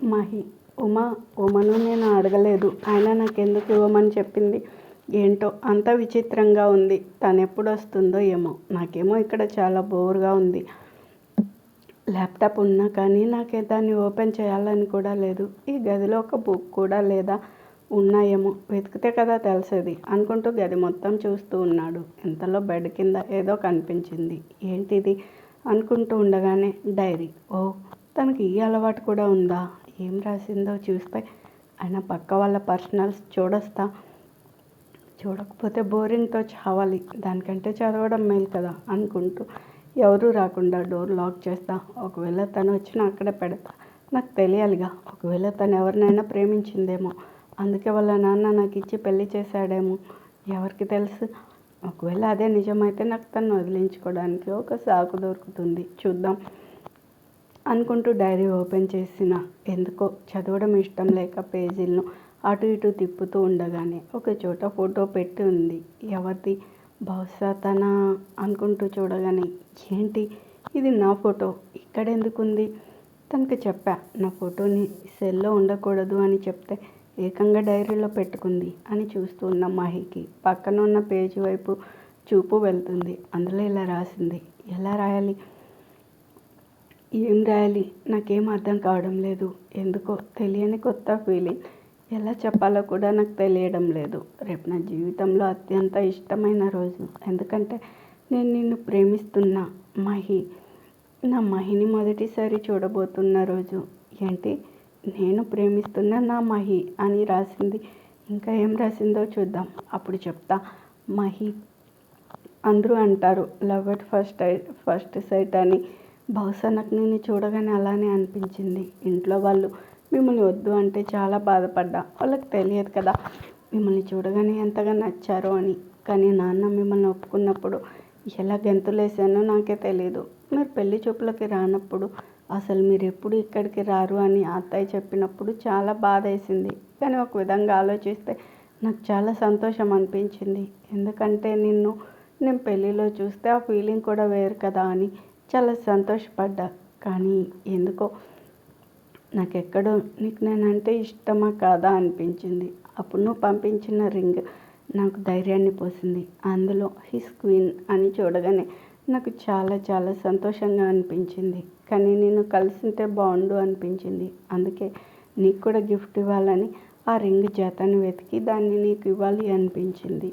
మహి ఉమను నేను అడగలేదు. అయినా నాకెందుకు ఇవ్వమని చెప్పింది. ఏంటో అంత విచిత్రంగా ఉంది. తను ఎప్పుడు వస్తుందో ఏమో. నాకేమో ఇక్కడ చాలా బోర్గా ఉంది. ల్యాప్టాప్ ఉన్నా కానీ నాకే దాన్ని ఓపెన్ చేయాలని కూడా లేదు. ఈ గదిలో ఒక బుక్ కూడా లేదా? ఉన్నాయేమో, వెతికితే కదా తెలిసేది అనుకుంటూ గది మొత్తం చూస్తూ ఉన్నాడు. ఇంతలో బెడ్ కింద ఏదో కనిపించింది. ఏంటిది అనుకుంటూ ఉండగానే డైరీ. ఓ, తనకి ఈ అలవాటు కూడా ఉందా? ఏం రాసిందో చూస్తే ఆయన పక్క వాళ్ళ పర్సనల్స్ చూడొస్తా. చూడకపోతే బోరింగ్తో చావాలి. దానికంటే చదవడం మేలు కదా అనుకుంటూ ఎవరూ రాకుండా డోర్ లాక్ చేస్తా. ఒకవేళ తను వచ్చినా అక్కడే పెడతా. నాకు తెలియాలిగా. ఒకవేళ తను ఎవరినైనా ప్రేమించిందేమో, అందుకే వాళ్ళ నాన్న నాకు ఇచ్చి పెళ్లి చేశాడేమో, ఎవరికి తెలుసు. ఒకవేళ అదే నిజమైతే నాకు తను వదిలించుకోవడానికి ఒక సాకు దొరుకుతుంది. చూద్దాం అనుకుంటూ డైరీ ఓపెన్ చేసిన ఎందుకో చదవడం ఇష్టం లేక పేజీలను అటు ఇటు తిప్పుతూ ఉండగానే ఒక చోట ఫోటో పెట్టి ఉంది. ఎవరిది? బహుశా తన అనుకుంటూ చూడగానే ఏంటి ఇది నా ఫోటో ఇక్కడెందుకుంది? తనకు చెప్పా నా ఫోటోని సెల్లో ఉండకూడదు అని చెప్తే ఏకంగా డైరీలో పెట్టుకుంది అని చూస్తూ ఉన్న మహికి పక్కన ఉన్న పేజీ వైపు చూపు వెళ్తుంది. అందులో ఇలా రాసింది. ఎలా రాయాలి? ఏం రాయాలి? నాకేం అర్థం కావడం లేదు. ఎందుకో తెలియని కొత్త ఫీలింగ్. ఎలా చెప్పాలో కూడా నాకు తెలియడం లేదు. రేపు నా జీవితంలో అత్యంత ఇష్టమైన రోజు. ఎందుకంటే నేను నిన్ను ప్రేమిస్తున్నా మహి. నా మహిని మొదటిసారి చూడబోతున్న రోజు. ఏంటి? నేను ప్రేమిస్తున్న నా మహి అని రాసింది. ఇంకా ఏం రాసిందో చూద్దాం, అప్పుడు చెప్తా. మహి, అందరూ అంటారు లవ్ ఎట్ ఫస్ట్ సైట్ అని. బహుశా నాకు నేను చూడగానే అలానే అనిపించింది. ఇంట్లో వాళ్ళు మిమ్మల్ని వద్దు అంటే చాలా బాధపడ్డా. వాళ్ళకి తెలియదు కదా మిమ్మల్ని చూడగానే ఎంతగా నచ్చారో అని. కానీ నాన్న మిమ్మల్ని ఒప్పుకున్నప్పుడు ఎలా గెంతులేసానో నాకే తెలియదు. మీరు పెళ్లి చూపులకి రానప్పుడు, అసలు మీరు ఎప్పుడు ఇక్కడికి రారు అని అత్తయ్య చెప్పినప్పుడు చాలా బాధ వేసింది. కానీ ఒక విధంగా ఆలోచిస్తే నాకు చాలా సంతోషం అనిపించింది. ఎందుకంటే నేను పెళ్ళిలో చూస్తే ఆ ఫీలింగ్ కూడా వేరు కదా అని చాలా సంతోషపడ్డా. కానీ ఎందుకో నాకెక్కడో నీకు నేనంటే ఇష్టమా కాదా అనిపించింది. అప్పుడు నువ్వు పంపించిన రింగ్ నాకు ధైర్యాన్ని పోసింది. అందులో హిస్ క్వీన్ అని చూడగానే నాకు చాలా చాలా సంతోషంగా అనిపించింది. కానీ నేను కలిసింటే బాగుండు అనిపించింది. అందుకే నీకు కూడా గిఫ్ట్ ఇవ్వాలని ఆ రింగ్ జాతని వెతికి దాన్ని నీకు ఇవ్వాలి అనిపించింది.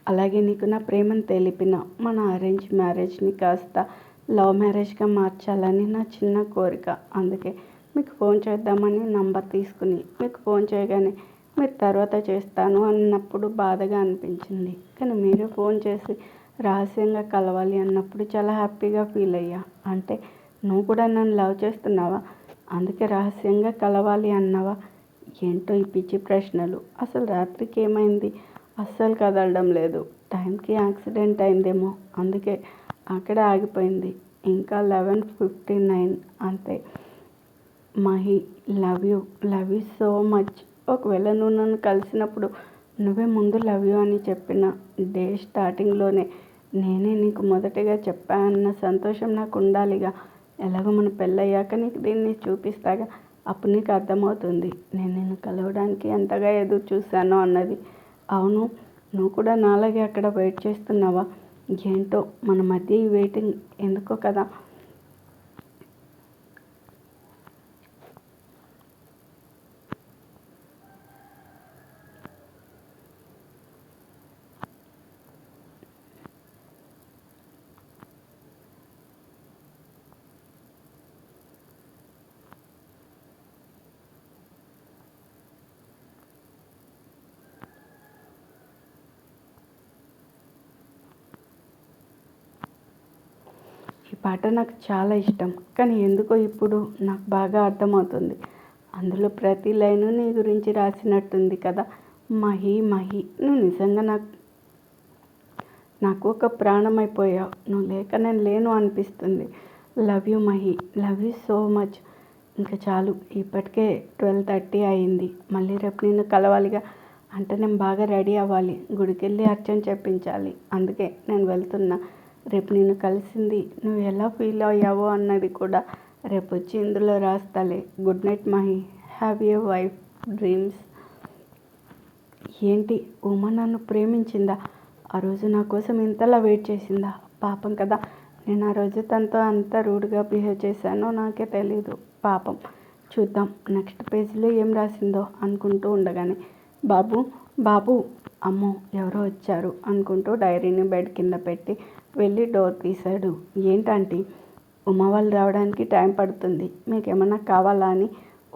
అలాగే నీకు నా ప్రేమను తెలిపిన మన అరేంజ్ మ్యారేజ్ని కాస్త లవ్ మ్యారేజ్గా మార్చాలని నా చిన్న కోరిక. అందుకే మీకు ఫోన్ చేద్దామని నంబర్ తీసుకుని మీకు ఫోన్ చేయగానే మీరు తర్వాత చేస్తాను అన్నప్పుడు బాధగా అనిపించింది. కానీ మీరే ఫోన్ చేసి రహస్యంగా కలవాలి అన్నప్పుడు చాలా హ్యాపీగా ఫీల్ అయ్యా. అంటే నువ్వు కూడా నన్ను లవ్ చేస్తున్నావా? అందుకే రహస్యంగా కలవాలి అన్నావా? ఏంటో ఈ పిచ్చి ప్రశ్నలు. అసలు రాత్రికి ఏమైంది? అస్సలు కదలడం లేదు. టైంకి యాక్సిడెంట్ అయిందేమో, అందుకే అక్కడే ఆగిపోయింది. ఇంకా 11:59 అంతే. Mahi, love you so much. ఒకవేళ నువ్వు నన్ను కలిసినప్పుడు నువ్వే ముందు లవ్ యూ అని చెప్పిన డే స్టార్టింగ్లోనే నేనే నీకు మొదటిగా చెప్పానన్న సంతోషం నాకు ఉండాలిగా. ఎలాగో మన పెళ్ళయ్యాక నీకు దీన్ని చూపిస్తాగా. అప్పుడు నీకు అర్థమవుతుంది నేను నిన్ను కలవడానికి ఎంతగా ఎదురు చూశానో అన్నది. అవును, నువ్వు కూడా నాలాగే అక్కడ వెయిట్ చేస్తున్నావా? ఏంటో మన మధ్య ఈ వెయిటింగ్ ఎందుకో కదా. ఈ పాట నాకు చాలా ఇష్టం. కానీ ఎందుకో ఇప్పుడు నాకు బాగా అర్థమవుతుంది. అందులో ప్రతి లైను నీ గురించి రాసినట్టుంది కదా. మహి, నువ్వు నిజంగా నాకు ఒక ప్రాణం అయిపోయావు. నువ్వు లేక నేను లేను అనిపిస్తుంది. Love you Mahi, love you so much. ఇంకా చాలు, ఇప్పటికే 12:30 అయింది. మళ్ళీ రేపు నిన్ను కలవాలిగా. అంటే నేను బాగా రెడీ అవ్వాలి. గుడికి వెళ్ళి అర్చన చెప్పించాలి. అందుకే నేను వెళ్తున్నా. రేపు నిన్ను కలిసింది నువ్వు ఎలా ఫీల్ అయ్యావో అన్నది కూడా రేపు వచ్చి ఇందులో రాస్తాలే. Good night Mahi. Have a wife dreams. ఏంటి ఉమ నన్ను ప్రేమించిందా? ఆ రోజు నా కోసం ఇంతలా వెయిట్ చేసిందా? పాపం కదా, నేను ఆ రోజు తనతో అంత రూడ్గా బిహేవ్ చేశానో నాకే తెలీదు. పాపం. చూద్దాం నెక్స్ట్ పేజీలో ఏం రాసిందో అనుకుంటూ ఉండగానే బాబు బాబు అమ్మో ఎవరో వచ్చారు అనుకుంటూ డైరీని బెడ్ కింద పెట్టి వెళ్ళి డోర్ తీశాడు. ఏంటంటే ఉమ వాళ్ళు రావడానికి టైం పడుతుంది, మీకేమన్నా కావాలా అని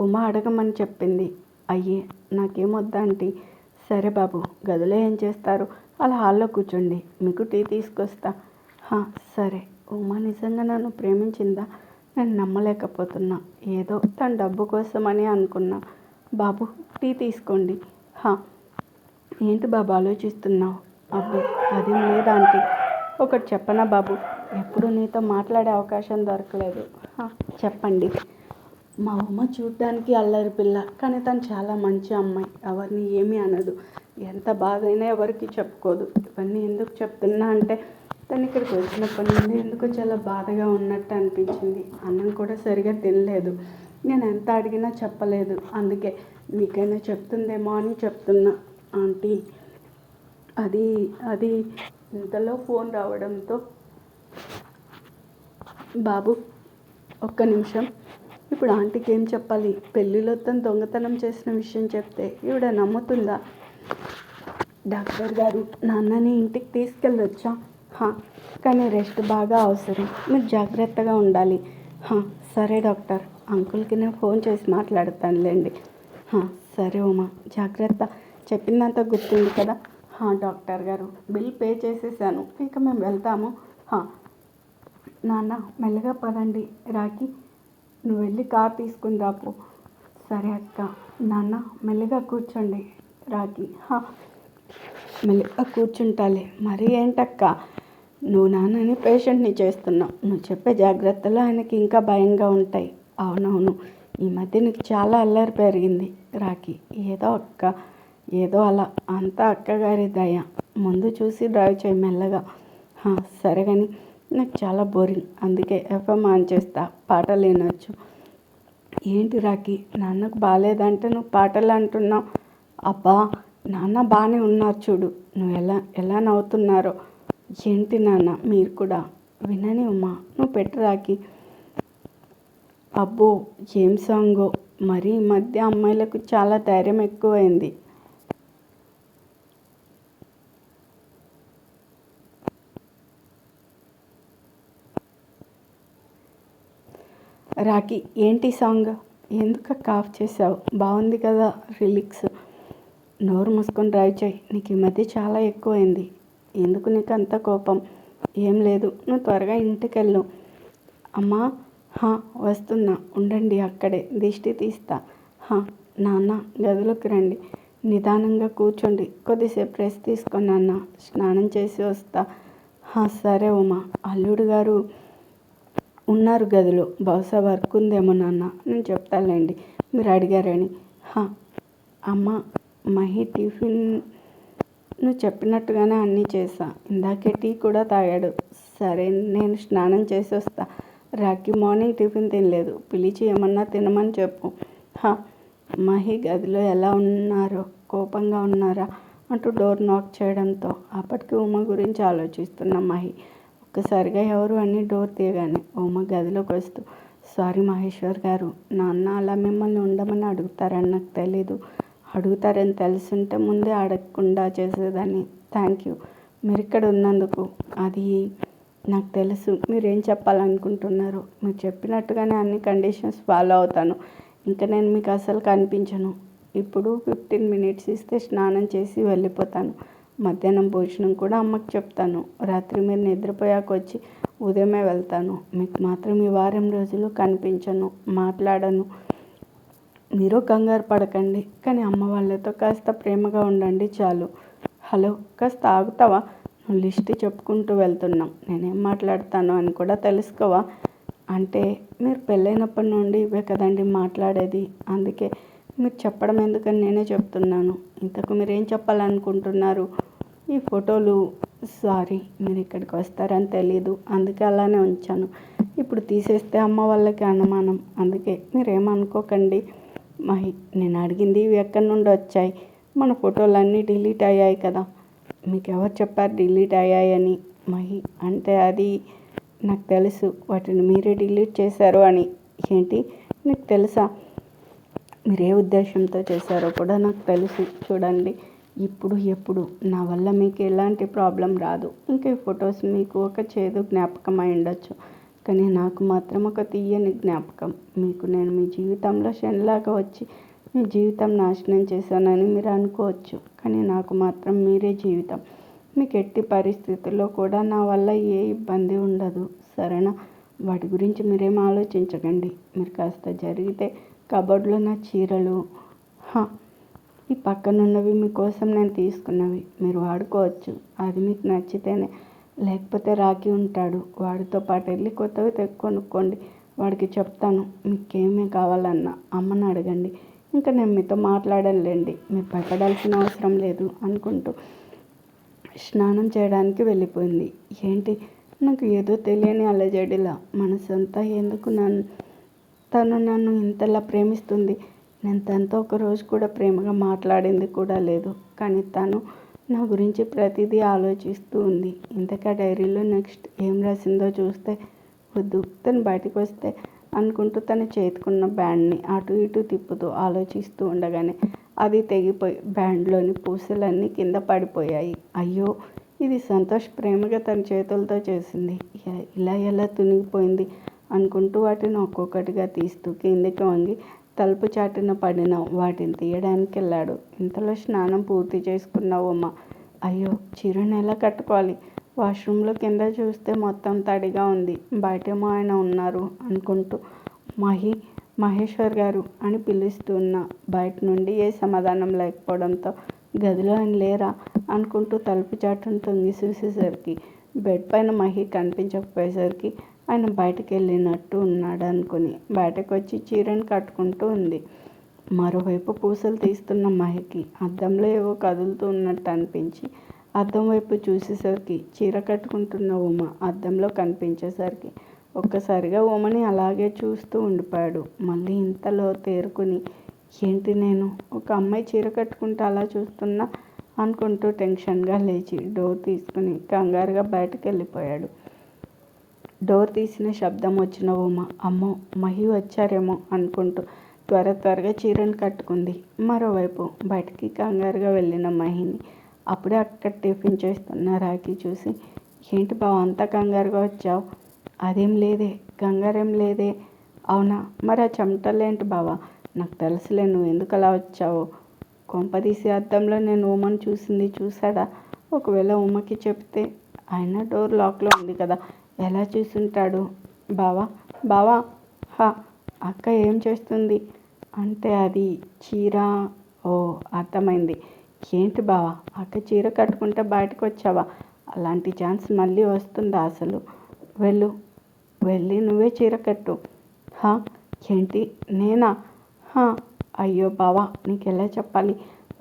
ఉమ అడగమని చెప్పింది. అయ్యే నాకేమొద్దా ఆంటీ. సరే బాబు, గదిలో ఏం చేస్తారు? అలా హాల్లో కూర్చోండి, మీకు టీ తీసుకొస్తా. సరే. ఉమ నిజంగా నన్ను ప్రేమించిందా? నేను నమ్మలేకపోతున్నా. ఏదో తన డబ్బు కోసమని అనుకున్నా. బాబు టీ తీసుకోండి. ఏంటి బాబు ఆలోచిస్తున్నావు? అబ్బో అదేం లేదా ఆంటీ. ఒకటి చెప్పనా బాబు, ఎప్పుడు నీతో మాట్లాడే అవకాశం దొరకలేదు. చెప్పండి. మా అమ్మ చూడ్డానికి అల్లరి పిల్ల, కానీ తను చాలా మంచి అమ్మాయి. ఎవరిని ఏమీ అనదు, ఎంత బాధ అయినా ఎవరికి చెప్పుకోదు. ఇవన్నీ ఎందుకు చెప్తున్నా అంటే తను ఇక్కడికి వచ్చినప్పటి నుండి ఎందుకో చాలా బాధగా ఉన్నట్టు అనిపించింది. అన్నం కూడా సరిగా తినలేదు. నేను ఎంత అడిగినా చెప్పలేదు. అందుకే మీకైనా చెప్తుందేమో అని చెప్తున్నా ఆంటీ. అది ఇంతలో ఫోన్ రావడంతో బాబు ఒక్క నిమిషం. ఇప్పుడు ఆంటీకి ఏం చెప్పాలి? పెళ్ళిలో తను దొంగతనం చేసిన విషయం చెప్తే ఈవిడ నమ్ముతుందా? డాక్టర్ గారు నాన్నని ఇంటికి తీసుకెళ్ళొచ్చా? కానీ రెస్ట్ బాగా అవసరం, మీరు జాగ్రత్తగా ఉండాలి. సరే డాక్టర్, అంకుల్కి నేను ఫోన్ చేసి మాట్లాడతానులేండి. సరే ఉమా, జాగ్రత్త. చెప్పిందంతా గుర్తుంది కదా? డాక్టర్ గారు బిల్ పే చేసేసాను, ఇక మేము వెళ్తాము. నాన్న మెల్లగా పదండి. రాకి నువ్వు వెళ్ళి కార్ తీసుకుని రాపో. సరే అక్క. నాన్న మెల్లగా కూర్చోండి. రాకి మెల్లగా కూర్చుంటాలే. మరి ఏంటక్క, నువ్వు నాన్నని పేషెంట్ని చేస్తున్నావు. నువ్వు చెప్పే జాగ్రత్తలు ఆయనకి ఇంకా భయంగా ఉంటాయి. అవునవును, ఈ మధ్య నీకు చాలా అల్లరి పెరిగింది రాకి. ఏదో అలా అంతా అక్కగారి దయ. ముందు చూసి డ్రైవ్ చేయి మెల్లగా. సరే కానీ నాకు చాలా బోరింగ్, అందుకే ఎఫ్ఎం ఆన్ చేస్తా, పాటలు వినొచ్చు. ఏంటి రాకి, నాన్నకు బాగాలేదంటే నువ్వు పాటలు అంటున్నావు? అబ్బా నాన్న బాగానే ఉన్నారు చూడు, నువ్వు ఎలా నవ్వుతున్నారో. ఏంటి నాన్న మీరు కూడా? వినని ఉమ్మా, నువ్వు పెట్టు రాకి. అబ్బో ఏం సాంగో. మరి ఈ మధ్య అమ్మాయిలకు చాలా ధైర్యం ఎక్కువైంది. రాకి ఏంటి సాంగ్? ఎందుకు కాఫ్ చేసావు? బాగుంది కదా రిలిక్స్. నోరు మూసుకొని డ్రైవ్ చేయి. నీకు ఈ మధ్య చాలా ఎక్కువైంది. ఎందుకు నీకు అంత కోపం? ఏం లేదు, నువ్వు త్వరగా ఇంటికి వెళ్ళు. అమ్మా వస్తున్నా ఉండండి, అక్కడే దిష్టి తీస్తా. నాన్న గదిలోకి రండి, నిదానంగా కూర్చోండి, కొద్దిసేపు రెస్ట్ తీసుకొని నాన్న, స్నానం చేసి వస్తా. సరే ఉమా. అల్లుడు గారు ఉన్నారు గదిలో, బహుశా వర్క్ ఉందేమో నాన్న, నేను చెప్తానులేండి మీరు అడిగారని. అమ్మ మహి టిఫిన్ నువ్వు చెప్పినట్టుగానే అన్నీ చేసా. ఇందాకే టీ కూడా తాగాడు. సరే నేను స్నానం చేసి వస్తా. రాకి మార్నింగ్ టిఫిన్ తినలేదు, పిలిచి ఏమన్నా తినమని చెప్పు. మహి గదిలో ఎలా ఉన్నారో, కోపంగా ఉన్నారా అంటూ డోర్ నాక్ చేయడంతో అప్పటికి ఉమ గురించి ఆలోచిస్తున్న మహి ఒక్కసారిగా ఎవరు అని డోర్ తీయగానే ఉమ గదిలోకి వస్తూ, సారీ మహేశ్వర్ గారు, నాన్న అలా మిమ్మల్ని ఉండమని అడుగుతారని నాకు తెలీదు. అడుగుతారని తెలుసుంటే ముందే అడగకుండా చేసేదాన్ని. థ్యాంక్ యూ మీరు ఇక్కడ ఉన్నందుకు. అది నాకు తెలుసు మీరేం చెప్పాలనుకుంటున్నారు. మీరు చెప్పినట్టుగానే అన్ని కండిషన్స్ ఫాలో అవుతాను. ఇంకా నేను మీకు అసలు కనిపించను. ఇప్పుడు 15 minutes ఇస్తే స్నానం చేసి వెళ్ళిపోతాను. మధ్యాహ్నం భోజనం కూడా అమ్మకి చెప్తాను. రాత్రి మీరు నిద్రపోయాక వచ్చి ఉదయమే వెళ్తాను. మీకు మాత్రం ఈ వారం రోజులు కనిపించను, మాట్లాడను. మీరు కంగారు పడకండి, కానీ అమ్మ వాళ్ళతో కాస్త ప్రేమగా ఉండండి చాలు. హలో, కాస్త ఆగుతావా? నువ్వు లిస్ట్ చెప్పుకుంటూ వెళ్తున్నాం, నేనేం మాట్లాడతాను అని కూడా తెలుసుకోవా? అంటే మీరు పెళ్ళైనప్పటి నుండి ఇవే కదండి మాట్లాడేది. అందుకే మీరు చెప్పడం ఎందుకని నేనే చెప్తున్నాను. ఇంతకు మీరేం చెప్పాలనుకుంటున్నారు? ఈ ఫోటోలు సారీ, మీరు ఇక్కడికి వస్తారని తెలీదు, అందుకే అలానే ఉంచాను. ఇప్పుడు తీసేస్తే అమ్మ వాళ్ళకి అనుమానం, అందుకే మీరేమనుకోకండి. మహి, నేను అడిగింది ఇవి ఎక్కడి నుండి వచ్చాయి? మన ఫోటోలన్నీ డిలీట్ అయ్యాయి కదా. మీకు ఎవరు చెప్పారు డిలీట్ అయ్యాయని? మహి, అంటే అది నాకు తెలుసు, వాటిని మీరే డిలీట్ చేశారు అని. ఏంటి, నీకు తెలుసా? మీరు ఏ ఉద్దేశంతో చేశారో కూడా నాకు తెలుసు. చూడండి, ఇప్పుడు ఎప్పుడు నా వల్ల మీకు ఎలాంటి ప్రాబ్లం రాదు. ఇంకా ఈ ఫొటోస్ మీకు ఒక చేదు జ్ఞాపకం అయి ఉండొచ్చు, కానీ నాకు మాత్రం ఒక తీయని జ్ఞాపకం. మీకు నేను మీ జీవితంలో శనిలాగా వచ్చి మీ జీవితం నాశనం చేశానని మీరు అనుకోవచ్చు, కానీ నాకు మాత్రం మీరే జీవితం. మీకు ఎట్టి పరిస్థితుల్లో కూడా నా వల్ల ఏ ఇబ్బంది ఉండదు, సరేనా? వాటి గురించి మీరేం ఆలోచించకండి. మీరు కాస్త జరిగితే కబోర్డ్లో నా చీరలు, ఈ పక్కనున్నవి మీకోసం నేను తీసుకున్నవి, మీరు వాడుకోవచ్చు. అది మీకు నచ్చితేనే, లేకపోతే రాకి ఉంటాడు, వాడితో పాటు వెళ్ళి కొత్తవి కొనుక్కోండి. వాడికి చెప్తాను మీకేమీ కావాలన్నా అమ్మని అడగండి. ఇంకా నేను మీతో మాట్లాడలేండి, మీరు భయపడాల్సిన అవసరం లేదు అనుకుంటూ స్నానం చేయడానికి వెళ్ళిపోయింది. ఏంటి, నాకు ఏదో తెలియని అలజడిలా మనసంతా ఎందుకు తను నన్ను ఇంతలా ప్రేమిస్తుంది. నేను తనతో ఒకరోజు కూడా ప్రేమగా మాట్లాడింది కూడా లేదు, కానీ తను నా గురించి ప్రతిదీ ఆలోచిస్తూ ఉంది. ఇంతకా డైరీలో నెక్స్ట్ ఏం రాసిందో చూస్తే వద్దు, తను బయటకు వస్తే అనుకుంటూ తన చేతికున్న బ్యాండ్ని అటు ఇటు తిప్పుతూ ఆలోచిస్తూ ఉండగానే అది తెగిపోయి బ్యాండ్లోని పూసలన్నీ కింద పడిపోయాయి. అయ్యో, ఇది సంతోష్ ప్రేమగా తన చేతులతో చేసింది, ఇలా ఎలా తునిగిపోయింది అనుకుంటూ వాటిని ఒక్కొక్కటిగా తీస్తూ కిందకి వంగి తలుపు చాటున పడిన వాటిని తీయడానికి వెళ్ళాడు. ఇంతలో స్నానం పూర్తి చేసుకున్న ఉమ, అయ్యో, చీరను ఎలా కట్టుకోవాలి? వాష్రూమ్లో కింద చూస్తే మొత్తం తడిగా ఉంది, బయటేమో ఆయన ఉన్నారు అనుకుంటూ మహేశ్వర్ గారు అని పిలుస్తున్న బయట నుండి ఏ సమాధానం లేకపోవడంతో గదిలో ఆయన లేరా అనుకుంటూ తలుపు చాటును తొంగి చూసేసరికి బెడ్ పైన మహి కనిపించకపోయేసరికి ఆయన బయటకు వెళ్ళినట్టు ఉన్నాడు అనుకుని బయటకు వచ్చి చీరను కట్టుకుంటూ ఉంది. మరోవైపు పూసలు తీస్తున్న మహికి అద్దంలో ఏవో కదులుతూ ఉన్నట్టు అనిపించి అద్దం వైపు చూసేసరికి చీర కట్టుకుంటున్న ఉమ అద్దంలో కనిపించేసరికి ఒక్కసారిగా ఉమని అలాగే చూస్తూ ఉండిపోయాడు. మళ్ళీ ఇంతలో తేరుకుని, ఏంటి నేను ఒక అమ్మాయి చీర కట్టుకుంటూ అలా చూస్తున్నా అనుకుంటూ టెన్షన్గా లేచి డోర్ తీసుకుని కంగారుగా బయటకు వెళ్ళిపోయాడు. డోర్ తీసిన శబ్దం వచ్చిన ఉమ అమ్మో, మహి వచ్చారేమో అనుకుంటూ త్వరగా చీరను కట్టుకుంది. మరోవైపు బయటికి కంగారుగా వెళ్ళిన మహిని అప్పుడే అక్కడ టిఫిన్ చేస్తున్న రాఖీ చూసి, ఏంటి బావ అంతా కంగారుగా వచ్చావు? అదేం లేదే, కంగారేం లేదే. అవునా, మరి ఆ చెమటలేంటి బావా? నాకు తెలుసులే నువ్వు ఎందుకు అలా వచ్చావో. కొంపదీసి అద్దంలో నేను ఉమను చూసింది చూసాడా? ఒకవేళ ఉమకి చెప్తే, ఆయన డోర్ లాక్లో ఉంది కదా, ఎలా చూసుంటాడు? బావా అక్క ఏం చేస్తుంది అంటే అది చీర. ఓ, అర్థమైంది. ఏంటి బావా, అక్క చీర కట్టుకుంటే బయటకు వచ్చావా? అలాంటి ఛాన్స్ మళ్ళీ వస్తుందా అసలు? వెళ్ళి నువ్వే చీర కట్టు. ఏంటి, నేనా? అయ్యో బావా, నీకు ఎలా చెప్పాలి?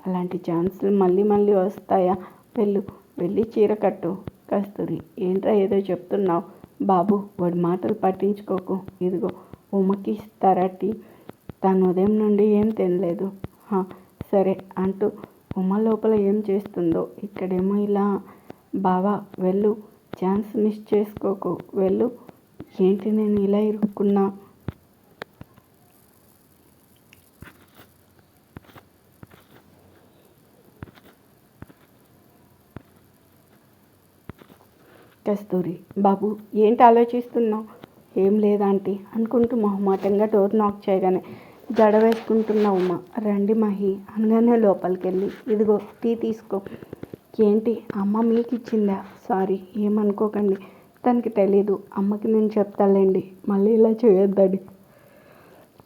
అలాంటి ఛాన్సులు మళ్ళీ వస్తాయా? వెళ్ళి చీర కట్టు. కస్తూరి, ఏంట్రా ఏదో చెప్తున్నావు? బాబు, వాడి మాటలు పట్టించుకోకు. ఇదిగో ఉమకి ఇస్తారా టీ? తను ఉదయం నుండి ఏం తినలేదు. సరే అంటూ ఉమ లోపల ఏం చేస్తుందో ఇక్కడేమో ఇలా. బావా వెళ్ళు, ఛాన్స్ మిస్ చేసుకోకు, వెళ్ళు. ఏంటి నేను ఇలా ఇరుక్కున్నా? కస్తూరి, బాబు ఏంటి ఆలోచిస్తున్నావు? ఏం లేదాంటీ అనుకుంటూ మొహమాటంగా డోర్ నాక్ చేయగానే జడ వేసుకుంటున్న ఉమ, రండి మహి అనగానే లోపలికి వెళ్ళి, ఇదిగో టీ తీసుకో. ఏంటి, అమ్మ మీకు ఇచ్చిందా? సారీ, ఏమనుకోకండి, తనకి తెలీదు. అమ్మకి నేను చెప్తాలేండి, మళ్ళీ ఇలా చేయొద్దండి.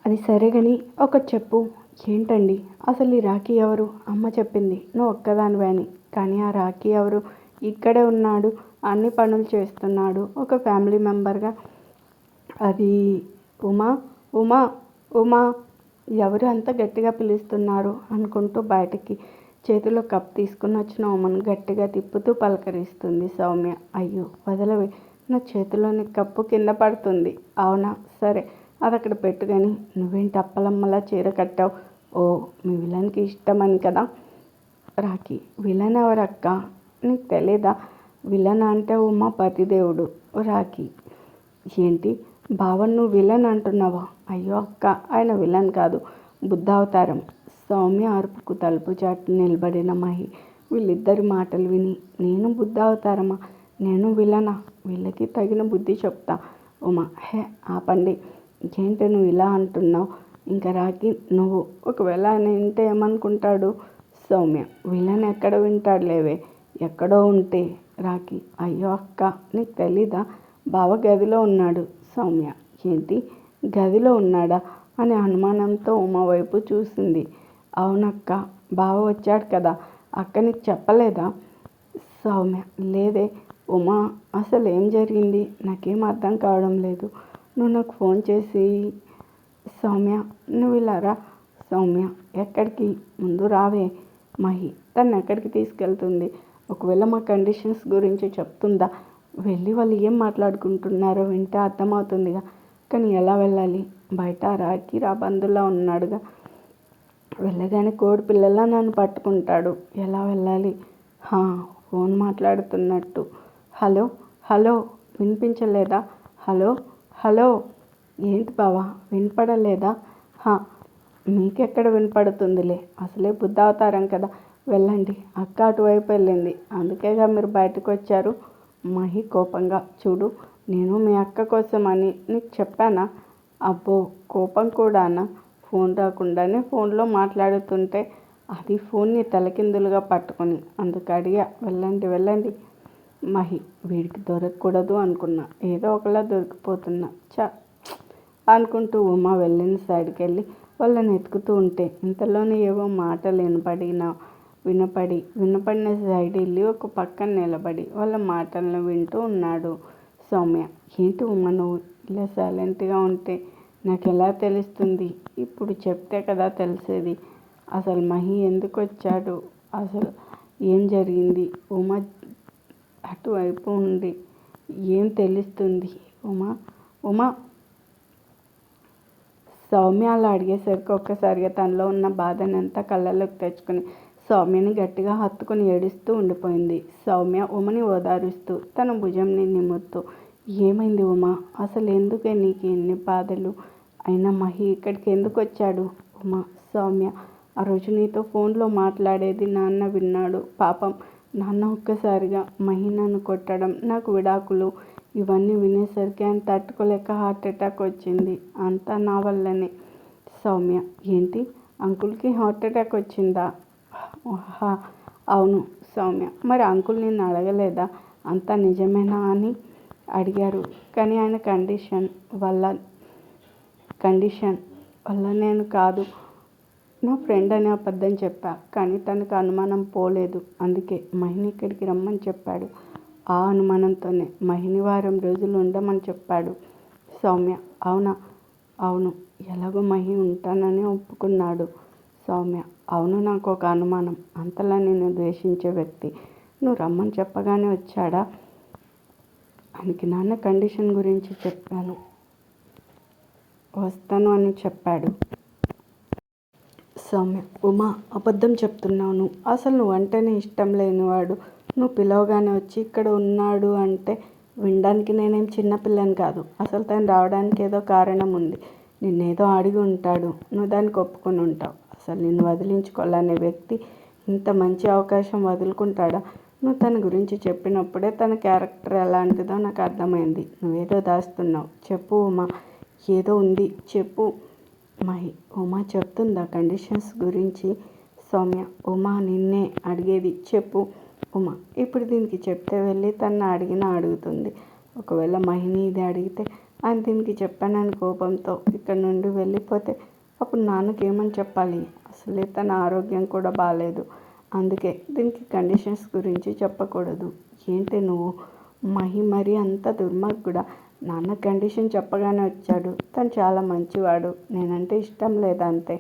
అది సరే కానీ ఒకటి చెప్పు. ఏంటండి, అసలు ఈ రాఖీ ఎవరు? అమ్మ చెప్పింది నువ్వు ఒక్కదానివే అని, కానీ ఆ రాఖీ ఎవరు? ఇక్కడే ఉన్నాడు, అన్ని పనులు చేస్తున్నాడు, ఒక ఫ్యామిలీ మెంబర్గా. అది ఉమా ఎవరు అంత గట్టిగా పిలుస్తున్నారు అనుకుంటూ బయటికి చేతిలో కప్ తీసుకుని వచ్చిన ఉమను గట్టిగా తిప్పుతూ పలకరిస్తుంది సౌమ్య. అయ్యో వదలవే, నా చేతిలోని కప్పు కింద పడుతుంది. అవునా సరే, అది అక్కడ పెట్టుకొని నువ్వేంటి అప్పలమ్మలా చీర కట్టావు? ఓ మీ విలన్కి ఇష్టమని కదా. రాఖీ, విలన్ ఎవరక్క? నీకు తెలీదా? విలన్ అంటే ఉమా పతిదేవుడు. రాఖీ, ఏంటి బావన్ నువ్వు విలన్ అంటున్నావా? అయ్యో అక్క, ఆయన విలన్ కాదు, బుద్ధావతారం. సౌమ్య అరుపుకు తలుపు చాటు నిలబడిన మహి వీళ్ళిద్దరి మాటలు విని, నేను బుద్ధావతారమా? నేను విలనా? వీళ్ళకి తగిన బుద్ధి చెప్తా. ఉమా, హే ఆపండి, ఏంటి నువ్వు ఇలా అంటున్నావు? ఇంకా రాఖీ, నువ్వు ఒకవేళ ఆయన వింటే ఏమనుకుంటాడు? సౌమ్య, విలన్ ఎక్కడ వింటాడు లేవే, ఎక్కడో ఉంటే. రాఖీ, అయ్యో అక్క, నీకు తెలీదా? బావ గదిలో ఉన్నాడు. సౌమ్య, ఏంటి గదిలో ఉన్నాడా అనే అనుమానంతో ఉమా వైపు చూసింది. అవునక్క, బావ వచ్చాడు కదా, అక్క నీకు చెప్పలేదా? సౌమ్య, లేదే. ఉమా, అసలు ఏం జరిగింది? నాకేం అర్థం కావడం లేదు. నువ్వు నాకు ఫోన్ చేసి. సౌమ్య, నువ్వు ఇలా రా. సౌమ్య, ఎక్కడికి? ముందు రావే. మహి, తను ఎక్కడికి తీసుకెళ్తుంది? ఒకవేళ మా కండిషన్స్ గురించి చెప్తుందా? వెళ్ళి వాళ్ళు ఏం మాట్లాడుకుంటున్నారో వింటే అర్థమవుతుందిగా. కానీ ఎలా వెళ్ళాలి? బయట రాఖీ రాబందులా ఉన్నాడుగా. వెళ్ళగానే కోడి పిల్లలా నన్ను పట్టుకుంటాడు. ఎలా వెళ్ళాలి? ఫోన్ మాట్లాడుతున్నట్టు. హలో హలో, వినిపించలేదా? హలో హలో, ఏంటి బావా వినపడలేదా? మీకెక్కడ వినపడుతుందిలే, అసలే బుద్ధావతారం కదా. వెళ్ళండి, అక్క అటువైపు వెళ్ళింది, అందుకేగా మీరు బయటకు వచ్చారు. మహి కోపంగా, చూడు నేను మీ అక్క కోసం అని నీకు చెప్పానా? అబ్బో, కోపం కూడానా? ఫోన్ రాకుండానే ఫోన్లో మాట్లాడుతుంటే అది ఫోన్ని తలకిందులుగా పట్టుకొని అందుకు అడిగా. వెళ్ళండి వెళ్ళండి. మహి, వీడికి దొరకకూడదు అనుకున్నా, ఏదో ఒకలా దొరికిపోతున్నా అనుకుంటూ ఉమా వెళ్ళిన సైడ్కి వెళ్ళి వాళ్ళని ఎత్తుకుతూ ఉంటే ఇంతలోనే ఏవో మాటలు వినపడిన సైడ్ వెళ్ళి ఒక పక్కన నిలబడి వాళ్ళ మాటలను వింటూ ఉన్నాడు సౌమ్య. ఏంటి ఉమా నువ్వు ఇలా సైలెంట్గా ఉంటే నాకు ఎలా తెలుస్తుంది? ఇప్పుడు చెప్తే కదా తెలిసేది. అసలు మహి ఎందుకు వచ్చాడు? అసలు ఏం జరిగింది? ఉమా అటువైపు ఉండి ఏం తెలుస్తుంది? ఉమా సౌమ్య అలా అడిగేసరికి ఒక్కసారిగా తనలో ఉన్న బాధనంతా కళ్ళలోకి తెచ్చుకుని సౌమ్యని గట్టిగా హత్తుకుని ఏడుస్తూ ఉండిపోయింది. సౌమ్య ఉమని ఓదారుస్తూ తన భుజంని నిమురుతూ, ఏమైంది ఉమా? అసలు ఎందుకే నీకు ఎన్ని బాధలు? అయినా మహి ఇక్కడికి ఎందుకు వచ్చాడు? ఉమా, సౌమ్య, ఆ రోజు నీతో ఫోన్లో మాట్లాడేది నాన్న విన్నాడు. పాపం నాన్న ఒక్కసారిగా మహి నన్ను కొట్టడం, నాకు విడాకులు, ఇవన్నీ వినేసరికి ఆయన తట్టుకోలేక హార్ట్ అటాక్ వచ్చింది. అంతా నా వల్లనే. సౌమ్య, ఏంటి అంకుల్కి హార్ట్ అటాక్ వచ్చిందా? అవును సౌమ్య, మరి అంకుల్ నిన్ను అడగలేదా అంతా నిజమేనా అని? అడిగారు, కానీ ఆయన కండిషన్ వల్ల నేను కాదు, నా ఫ్రెండ్ అని అబద్ధం చెప్పా. కానీ తనకు అనుమానం పోలేదు, అందుకే మహిని ఇక్కడికి రమ్మని చెప్పాడు. ఆ అనుమానంతోనే మహిని వారం రోజులు ఉండమని చెప్పాడు. సౌమ్య, అవునా? అవును, ఎలాగో మహి ఉంటానని ఒప్పుకున్నాడు. సౌమ్య, అవును, నాకు ఒక అనుమానం. అంతలా నేను ద్వేషించే వ్యక్తి నువ్వు రమ్మని చెప్పగానే వచ్చాడా? ఆయనకి నాన్న కండిషన్ గురించి చెప్పాను, వస్తాను అని చెప్పాడు. సౌమ్య, ఉమా అబద్ధం చెప్తున్నాను. అసలు నువ్వంటేనే ఇష్టం లేనివాడు నువ్వు పిలవగానే వచ్చి ఇక్కడ ఉన్నాడు అంటే వినడానికి నేనేం చిన్నపిల్లని కాదు. అసలు తను రావడానికి ఏదో కారణం ఉంది. నిన్నేదో అడిగి ఉంటాడు, నువ్వు దానికి ఒప్పుకొని ఉంటావు. అసలు నిన్ను వదిలించుకోవాలనే వ్యక్తి ఇంత మంచి అవకాశం వదులుకుంటాడా? నువ్వు తన గురించి చెప్పినప్పుడే తన క్యారెక్టర్ ఎలాంటిదో నాకు అర్థమైంది. నువ్వేదో దాస్తున్నావు. చెప్పు ఉమా, ఏదో ఉంది చెప్పు. మహి, ఉమా చెప్తుందా కండిషన్స్ గురించి? సౌమ్య, ఉమా నిన్నే అడిగేది, చెప్పు. ఉమా, ఇప్పుడు దీనికి చెప్తే వెళ్ళి తను అడుగుతుంది. ఒకవేళ మహిని ఇది అడిగితే ఆయన దీనికి చెప్పానని కోపంతో ఇక్కడ నుండి వెళ్ళిపోతే అప్పుడు నాన్నకి ఏమని చెప్పాలి? అసలే తన ఆరోగ్యం కూడా బాగాలేదు. అందుకే దీనికి కండిషన్స్ గురించి చెప్పకూడదు. ఏంటి నువ్వు? మహి మరీ అంత దుర్మార్గుడా? నాన్న కండిషన్ చెప్పగానే వచ్చాడు. తను చాలా మంచివాడు, నేనంటే ఇష్టం లేదంతే.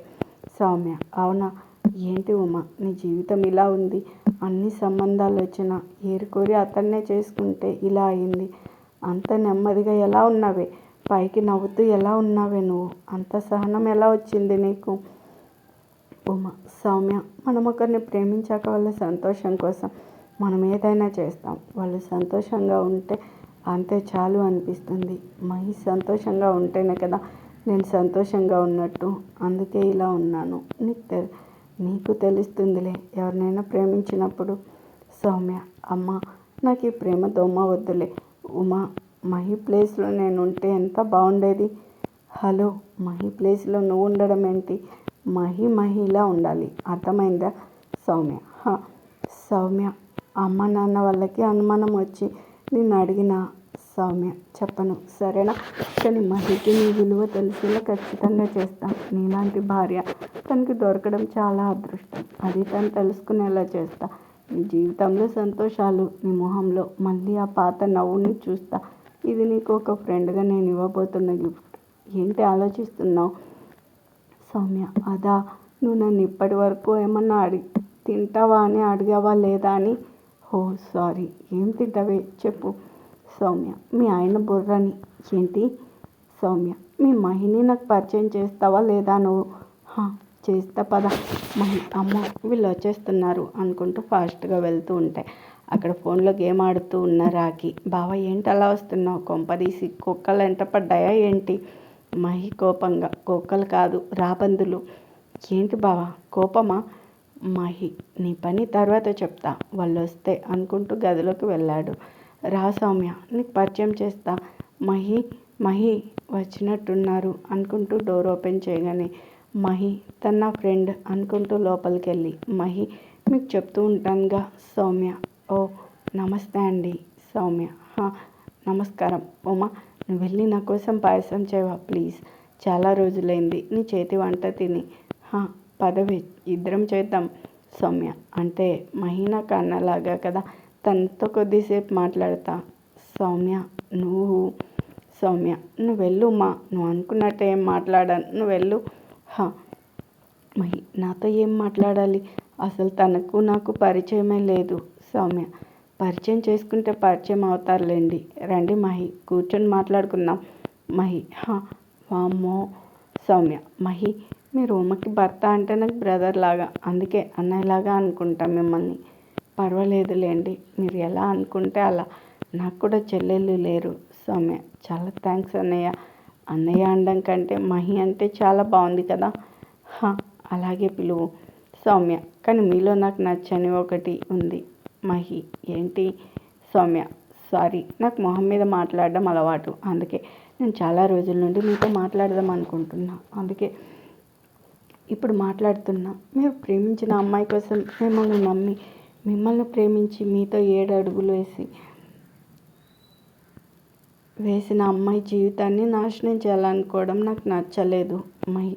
సౌమ్య, అవునా? ఏంటి ఉమా నీ జీవితం ఇలా ఉంది? అన్ని సంబంధాలు వచ్చినా ఏరుకోరి అతన్నే చేసుకుంటే ఇలా అయింది. అంత నెమ్మదిగా ఎలా ఉన్నావే? పైకి నవ్వుతూ ఎలా ఉన్నావే నువ్వు? అంత సహనం ఎలా వచ్చింది నీకు? ఉమా, సౌమ్య, మనం ఒకరిని ప్రేమించాక వాళ్ళ సంతోషం కోసం మనం ఏదైనా చేస్తాం. వాళ్ళు సంతోషంగా ఉంటే అంతే చాలు అనిపిస్తుంది. మహి సంతోషంగా ఉంటేనే కదా నేను సంతోషంగా ఉన్నట్టు. అందుకే ఇలా ఉన్నాను. నీకు తెలుస్తుందిలే ఎవరినైనా ప్రేమించినప్పుడు. సౌమ్య, అమ్మ, నాకు ఈ ప్రేమ దొమ్మ వద్దులే. ఉమా, మహి ప్లేస్లో నేను ఉంటే ఎంత బాగుండేది. హలో, మహి ప్లేస్లో నువ్వు ఉండడం ఏంటి? మహిలా ఉండాలి, అర్థమైందా? సౌమ్య, సౌమ్య, అమ్మ నాన్న వాళ్ళకి అనుమానం వచ్చి నిన్ను అడిగినా సౌమ్య చెప్పను, సరేనా? కానీ మహికి నీ విలువ తెలిసేలా ఖచ్చితంగా చేస్తాను. నీలాంటి భార్య తనకి దొరకడం చాలా అదృష్టం. అది తను తెలుసుకునేలా చేస్తా. నీ జీవితంలో సంతోషాలు, నీ మొహంలో మళ్ళీ ఆ పాత నవ్వుని చూస్తా. ఇది నీకు ఒక ఫ్రెండ్గా నేను ఇవ్వబోతున్న గిఫ్ట్. ఏంటి ఆలోచిస్తున్నావు? సౌమ్య, అదా, నువ్వు నన్ను ఇప్పటి వరకు ఏమన్నా తింటావా అని అడిగావా లేదా అని. ఓ సారీ, ఏం తింటావే చెప్పు. సౌమ్య, మీ ఆయన బుర్రని. ఏంటి? సౌమ్య, మీ మహిని నాకు పరిచయం చేస్తావా లేదా నువ్వు? చేస్తా పద. మహి, అమ్మ వీళ్ళు వచ్చేస్తున్నారు అనుకుంటూ ఫాస్ట్గా వెళ్తూ ఉంటాయి. అక్కడ ఫోన్లో గేమ్ ఆడుతూ ఉన్న రాఖీ, బావ ఏంటి అలా వస్తున్నావు? కొంపదీసి కుక్కలు ఎంట పడ్డాయా ఏంటి? మహి కోపంగా, కుక్కలు కాదు రాబందులు. ఏంటి బావా కోపమా? మహి, నీ పని తర్వాత చెప్తా, వాళ్ళు వస్తే అనుకుంటూ గదిలోకి వెళ్ళాడు. రా సౌమ్య, నీకు పరిచయం చేస్తా. మహి వచ్చినట్టున్నారు అనుకుంటూ డోర్ ఓపెన్ చేయగానే మహి తన నా ఫ్రెండ్ అనుకుంటూ లోపలికి వెళ్ళి, మహి మీకు చెప్తూ ఉంటానుగా. సౌమ్య, ఓ నమస్తే అండి. సౌమ్య, నమస్కారం. ఉమా, నువ్వు వెళ్ళి నా కోసం పాయసం చేయవా ప్లీజ్? చాలా రోజులైంది నీ చేతి వంట తిని. పదవి ఇద్దరం చేద్దాం. సౌమ్య, అంటే మహి నాకు అన్నలాగా కదా, తనతో కొద్దిసేపు మాట్లాడతా. సౌమ్య, నువ్వు వెళ్ళు మా, నువ్వు అనుకున్నట్టు ఏం మాట్లాడాను, నువ్వు వెళ్ళు. మహి, నాతో ఏం మాట్లాడాలి? అసలు తనకు నాకు పరిచయమే లేదు. సౌమ్య, పరిచయం చేసుకుంటే పరిచయం అవుతారులేండి. రండి మహి, కూర్చొని మాట్లాడుకుందాం. మహి, వామ్మో. సౌమ్య, మహి, మీరు ఉమకి భర్త అంటే నాకు బ్రదర్ లాగా, అందుకే అన్నయ్యలాగా అనుకుంటాం మిమ్మల్ని. పర్వాలేదులేండి, మీరు ఎలా అనుకుంటే అలా. నాకు కూడా చెల్లెళ్ళు లేరు. సౌమ్య, చాలా థ్యాంక్స్ అన్నయ్య. అన్నయ్య అనడం కంటే మహి అంటే చాలా బాగుంది కదా. అలాగే పిలువు. సౌమ్య, కానీ మీలో నాకు నచ్చని ఒకటి ఉంది. మహి, ఏంటి? సౌమ్య, సారీ, నాకు మొహం మీద మాట్లాడడం అలవాటు. అందుకే నేను చాలా రోజుల నుండి మీతో మాట్లాడదాం అనుకుంటున్నా. అందుకే ఇప్పుడు మాట్లాడుతున్నా. మీరు ప్రేమించిన అమ్మాయి కోసం మిమ్మల్ని నమ్మి, మిమ్మల్ని ప్రేమించి మీతో 7 అడుగులు వేసిన అమ్మాయి జీవితాన్ని నాశనం చేయాలనుకోవడం నాకు నచ్చలేదు. మహి,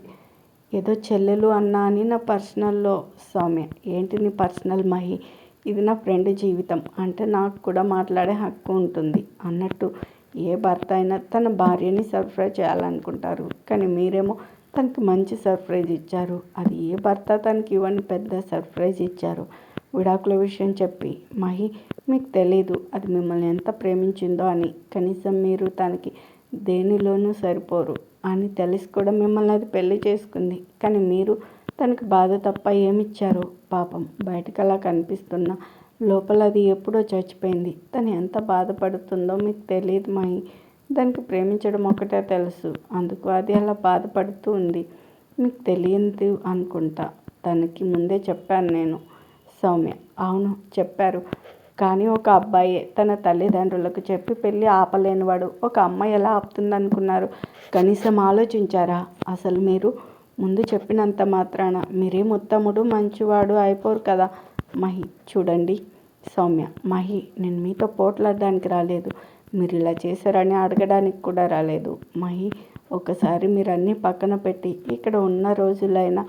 ఏదో చెల్లెలు అన్నా అని నా పర్సనల్లో. సౌమ్య, ఏంటి నీ పర్సనల్ మహి? ఇది నా ఫ్రెండ్ జీవితం, అంటే నాకు కూడా మాట్లాడే హక్కు ఉంటుంది. అన్నట్టు ఏ భర్త అయినా తన భార్యని సర్ప్రైజ్ చేయాలనుకుంటారు, కానీ మీరేమో తనకి మంచి సర్ప్రైజ్ ఇచ్చారు. అది ఏ భర్త తనకి ఇవ్వని పెద్ద సర్ప్రైజ్ ఇచ్చారు. విడాకుల విషయం చెప్పి. మహి, మీకు తెలీదు అది మిమ్మల్ని ఎంత ప్రేమించిందో అని. కనీసం మీరు తనకి దేనిలోనూ సరిపోరు అని తెలిసి కూడా మిమ్మల్ని అది పెళ్లి చేసుకుంది. కానీ మీరు తనకి బాధ తప్ప ఏమిచ్చారు? పాపం బయటకు అలా కనిపిస్తున్నా లోపల అది ఎప్పుడో చచ్చిపోయింది. తను ఎంత బాధపడుతుందో మీకు తెలియదు మహి. దానికి ప్రేమించడం ఒకటే తెలుసు, అందుకు అది అలా బాధపడుతూ ఉంది. మీకు తెలియదు అనుకుంటా. తనకి ముందే చెప్పాను నేను. సౌమ్య, అవును చెప్పారు, కానీ ఒక అబ్బాయే తన తల్లిదండ్రులకు చెప్పి పెళ్ళి ఆపలేనివాడు ఒక అమ్మాయి ఎలా ఆపుతుందనుకున్నారు? కనీసం ఆలోచించారా? అసలు మీరు ముందు చెప్పినంత మాత్రాన మీరే ఉత్తముడు మంచివాడు అయిపోరు కదా. మహి, చూడండి. సౌమ్య, మహి, నేను మీతో పోట్లాడడానికి రాలేదు, మీరు ఇలా చేశారని అడగడానికి కూడా రాలేదు. మహి, ఒకసారి మీరు అన్నీ పక్కన పెట్టి ఇక్కడ ఉన్న రోజులైనా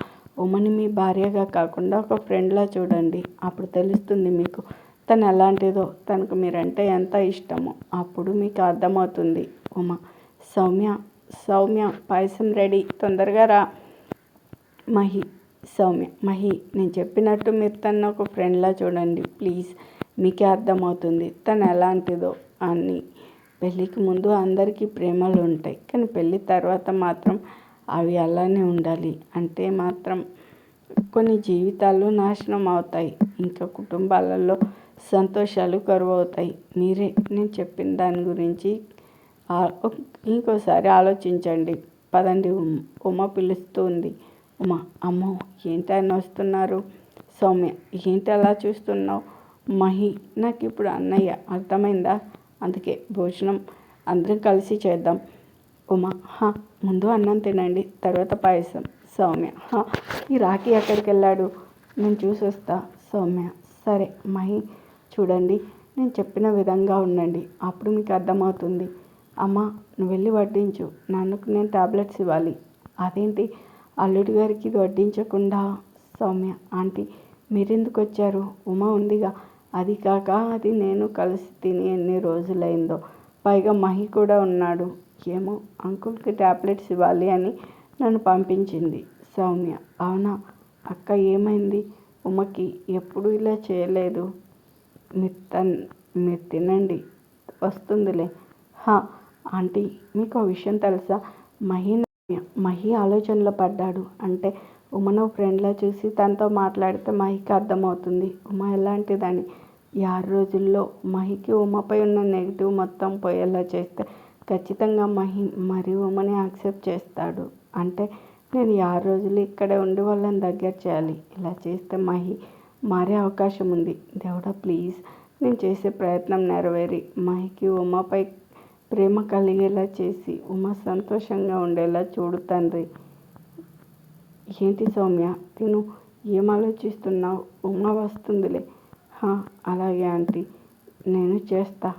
ఉమని మీ భార్యగా కాకుండా ఒక ఫ్రెండ్లా చూడండి. అప్పుడు తెలుస్తుంది మీకు తను ఎలాంటిదో, తనకు మీరంటే ఎంత ఇష్టమో. అప్పుడు మీకు అర్థమవుతుంది. ఉమ, సౌమ్య, పాయసం రెడీ, తొందరగా రా. మహి, సౌమ్య, మహి నేను చెప్పినట్టు మీరు తను ఒక ఫ్రెండ్లా చూడండి ప్లీజ్. మీకే అర్థమవుతుంది తను ఎలాంటిదో అని. పెళ్ళికి ముందు అందరికీ ప్రేమలు ఉంటాయి, కానీ పెళ్ళి తర్వాత మాత్రం అవి అలానే ఉండాలి. అంటే మాత్రం కొన్ని జీవితాలు నాశనం అవుతాయి, ఇంకా కుటుంబాలలో సంతోషాలు కరువవుతాయి. మీరే నేను చెప్పిన దాని గురించి ఇంకోసారి ఆలోచించండి. పదండి, ఉమ పిలుస్తుంది. ఉమ, అమ్మో ఏంటి ఆయన వస్తున్నారు? సౌమ్య, ఏంటి అలా చూస్తున్నావు? మహి, నాకు ఇప్పుడు అన్నయ్య అర్థమైందా? అందుకే భోజనం అందరం కలిసి చేద్దాం. ఉమ, ముందు అన్నం తినండి, తర్వాత పాయసం. సౌమ్య, ఈ రాఖీ ఎక్కడికి వెళ్ళాడు? నేను చూసి వస్తా. సౌమ్య, సరే. మహి, చూడండి నేను చెప్పిన విధంగా ఉండండి, అప్పుడు మీకు అర్థమవుతుంది. అమ్మ, నువ్వు వెళ్ళి వడ్డించు, నాన్నకు నేను టాబ్లెట్స్ ఇవ్వాలి. అదేంటి అల్లుడి గారికి ఇది వడ్డించకుండా? సౌమ్య, ఆంటీ మీరెందుకు వచ్చారు? ఉమ ఉందిగా. అది కాక అది నేను కలిసి తిని ఎన్ని రోజులైందో, పైగా మహి కూడా ఉన్నాడు. ఏమో అంకుల్కి టాబ్లెట్స్ ఇవ్వాలి అని నన్ను పంపించింది. సౌమ్య, అవునా అక్క, ఏమైంది? ఉమకి ఎప్పుడు ఇలా చేయలేదు. మీరు తినండి, వస్తుందిలే. ఆంటీ మీకు ఆ విషయం తెలుసా? మహి ఆలోచనలో పడ్డాడు. అంటే ఉమను ఫ్రెండ్లా చూసి తనతో మాట్లాడితే మహికి అర్థమవుతుంది ఉమ ఎలాంటిదని. ఈ 6 రోజుల్లో మహికి ఉమపై ఉన్న నెగిటివ్ మొత్తం పోయేలా చేస్తే ఖచ్చితంగా మహి మరి ఉమని యాక్సెప్ట్ చేస్తాడు. అంటే నేను ఈ 6 రోజులు ఇక్కడే ఉండి వాళ్ళని దగ్గర చేయాలి. ఇలా చేస్తే మహి మారే అవకాశం ఉంది. దేవుడా ప్లీజ్, నేను చేసే ప్రయత్నం నెరవేరి మహికి ఉమపై ప్రేమ కలిగేలా చేసి ఉమ సంతోషంగా ఉండేలా చూడు తండ్రి. ఏంటి సౌమ్య, తిను, ఏం ఆలోచిస్తున్నావు? ఉమ వస్తుందిలే. అలాగే ఆంటీ, నేను చేస్తా.